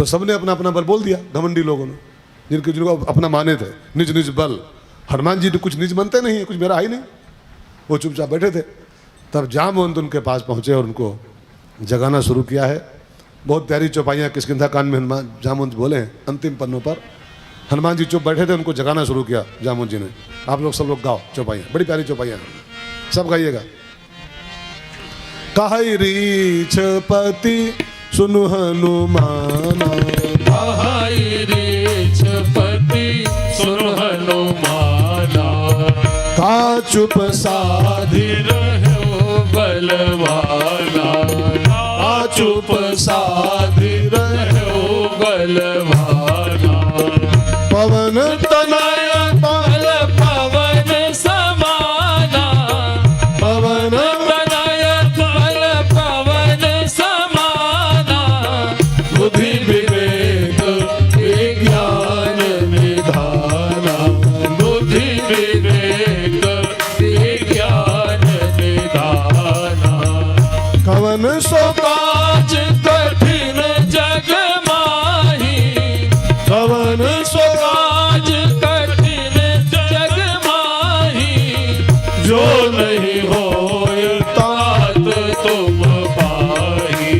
तो सबने अपना अपना बल बोल दिया, घमंडी लोगों ने, जिनको अपना माने थे, निज निज बल। हनुमान जी तो कुछ निज बनते नहीं, कुछ मेरा है ही नहीं, वो चुपचाप बैठे थे। तब जामवंत उनके पास पहुंचे और उनको जगाना शुरू किया है। बहुत प्यारी चौपाइयाँ किष्किंधा कांड में हनुमान जामवंत बोले हैं अंतिम पन्नों पर। हनुमान जी चुप बैठे थे, उनको जगाना शुरू किया जामवंत जी ने। आप लोग सब लोग गाओ चौपाइयाँ, बड़ी प्यारी चौपाइयाँ, सब गाइएगा। कहई रीछ पति सुनु हनुमाना, कहई रीछ पति सुनु हनुमाना, का चुप साधि रहो बलवाना, का चुप साधि रहो बलवाना। पवन तनय बल पवन समाना, पवन तनय बल पवन समाना, बुद्धि विवेक विज्ञान निधाना, बुद्धि विवेक विज्ञान निधाना। कवन सो काज कठिन जग माही, कवन सो काज कठिन जग माही, जो नहीं होय तात तुम पाही,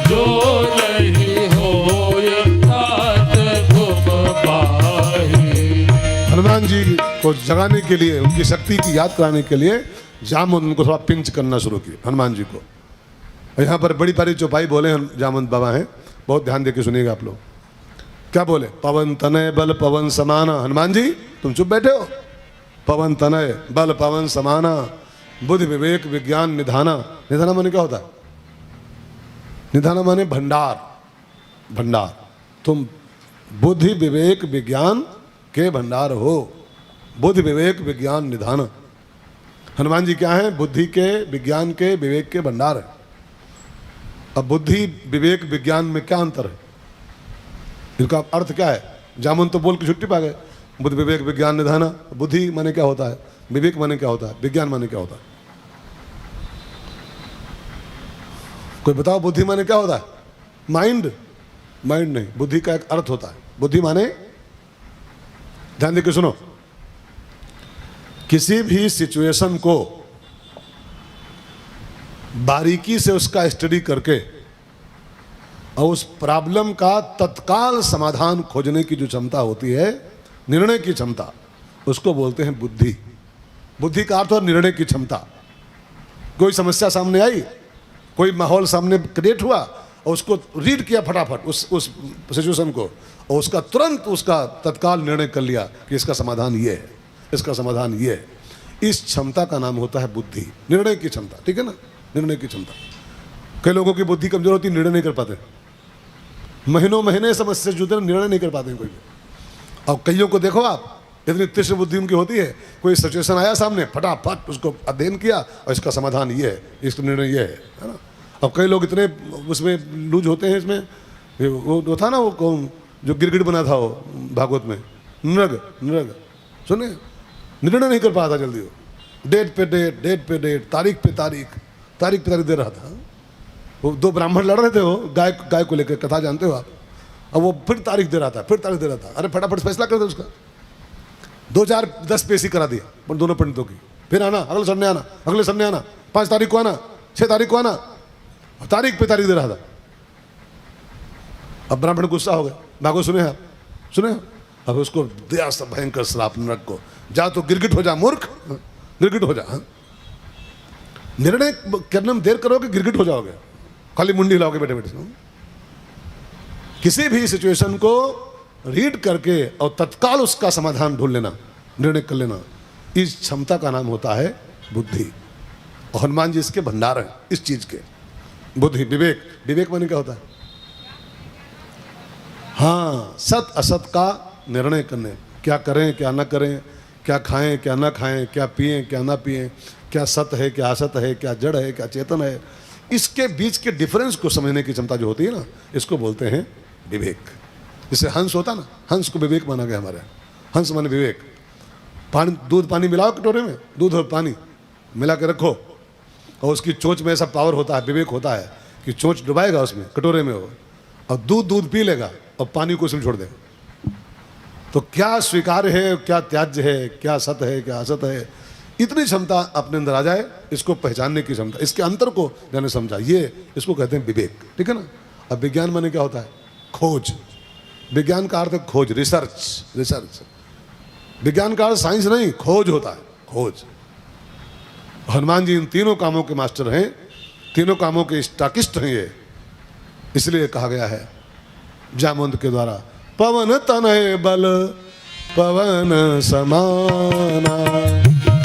जो नहीं होय तात तुम पाही। हनुमान जी को जगाने के लिए, उनकी शक्ति की याद कराने के लिए जामवंत उनको थोड़ा पिंच करना शुरू की हनुमान जी को। यहाँ पर बड़ी प्यारी चौपाई बोले जामवंत बाबा हैं, बहुत ध्यान देके सुनिएगा आप लोग। क्या बोले? पवन तनय बल पवन समाना। हनुमान जी तुम चुप बैठे हो। पवन तनय बल पवन समाना, बुद्धि विवेक विज्ञान निधाना। निधाना माने क्या होता है? निधाना माने भंडार, भंडार। तुम बुद्धि विवेक विज्ञान के भंडार हो, बुद्धि विवेक विज्ञान निधान। हनुमान जी क्या है? बुद्धि के, विज्ञान के, विवेक के भंडार है। अब बुद्धि विवेक विज्ञान में क्या अंतर है? इनका अर्थ क्या है? जामवंत तो बोल के छुट्टी पा गए। बुद्धि विवेक विज्ञान निधान। बुद्धि माने क्या होता है? विवेक माने क्या होता है? विज्ञान माने क्या होता है? कोई बताओ, बुद्धि माने क्या होता है? माइंड? माइंड नहीं, बुद्धि का एक अर्थ होता है। बुद्धि माने, ध्यान देकर सुनो, किसी भी सिचुएशन को बारीकी से उसका स्टडी करके और उस प्रॉब्लम का तत्काल समाधान खोजने की जो क्षमता होती है, निर्णय की क्षमता, उसको बोलते हैं बुद्धि। बुद्धि का अर्थ है निर्णय की क्षमता। कोई समस्या सामने आई, कोई माहौल सामने क्रिएट हुआ और उसको रीड किया फटाफट उस सिचुएशन को, और उसका तुरंत उसका तत्काल निर्णय कर लिया कि इसका समाधान ये है, इसका समाधान ये है। इस क्षमता का नाम होता है बुद्धि, निर्णय की क्षमता। ठीक है ना? निर्णय की क्षमता। कई लोगों की बुद्धि कमजोर होती है, निर्णय नहीं कर पाते, महीनों महीने समस्या जुड़ते, निर्णय नहीं कर पाते कोई भी। और कईयों को देखो आप, इतनी तीक्ष्ण बुद्धि उनकी होती है, कोई सिचुएशन आया सामने, फटाफट उसको अध्ययन किया और इसका समाधान ये है, इसका निर्णय ये है ना? अब कई लोग इतने उसमें लूज होते हैं इसमें। वो था ना, वो कौन जो गिरगिट बना था वो भागवत में, नृग, नृग सुने, निर्णय नहीं कर पाया था जल्दी। वो डेट पे डेट, डेट पे डेट, तारीख पे तारीख, तारीख पे तारीख दे रहा था। वो दो ब्राह्मण लड़ रहे थे, वो गाय को लेकर, कथा जानते हो आप। अब वो फिर तारीख दे रहा था, फिर तारीख दे रहा था। अरे फटाफट फैसला कर दे उसका। 2 4 10 पेशी करा दिया दोनों पंडितों की। फिर आना, अगले संडे आना, अगले संडे आना, 5 तारीख को आना, 6 तारीख को आना, तारीख पे तारीख दे रहा था। अब ब्राह्मण गुस्सा हो गए। भागो, सुने आप, सुने? अब उसको दिया सब भयंकर श्राप नरक को, जा तो गिरगिट हो जा मूर्ख, गिरगिट हो जा। निर्णय करने में देर करोगे गिरगिट हो जाओगे, खाली मुंडी हिलाओगे बैठे बैठे। किसी भी सिचुएशन को रीड करके और तत्काल उसका समाधान ढूंढ लेना, निर्णय कर लेना, इस क्षमता का नाम होता है बुद्धि। और हनुमान जी इसके भंडार हैं, इस चीज के। बुद्धि, विवेक, विवेक माने क्या होता है? हाँ, सत असत का निर्णय करने, क्या करें क्या ना करें, क्या खाएं क्या ना खाएं, क्या पिएं क्या ना पिएं, क्या सत है क्या असत है, क्या जड़ है क्या चेतन है, इसके बीच के डिफरेंस को समझने की क्षमता जो होती है ना, इसको बोलते हैं विवेक। जैसे हंस होता ना, हंस को विवेक माना गया हमारे। हंस माने विवेक। पानी, दूध पानी मिलाओ कटोरे में, दूध और पानी मिला के रखो, और उसकी चोंच में ऐसा पावर होता है, विवेक होता है कि चोंच डुबाएगा उसमें, कटोरे में हो, और दूध पी लेगा और पानी को उसमें छोड़ दें, तो क्या स्वीकार्य है, क्या त्याज्य है, क्या सत है, क्या असत है, इतनी क्षमता अपने अंदर आ जाए, इसको पहचानने की क्षमता, इसके अंतर को जाने समझा, ये इसको कहते हैं विवेक। ठीक है ना। अब विज्ञान माने क्या होता है? खोज। विज्ञान का अर्थ है खोज, रिसर्च। रिसर्च विज्ञान का अर्थ साइंस नहीं, खोज होता है, खोज। हनुमान जी इन तीनों कामों के मास्टर हैं, तीनों कामों के स्टाकिस्ट हैं ये। इसलिए कहा गया है जामवंत के द्वारा, पवन तनय बल पवन समाना,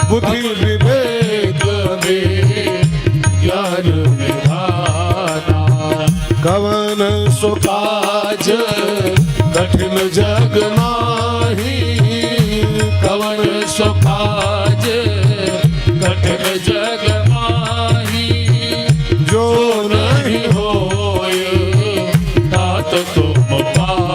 बुद्धि विवेक में ज्ञान निधाना, कवन सो काज कठिन जग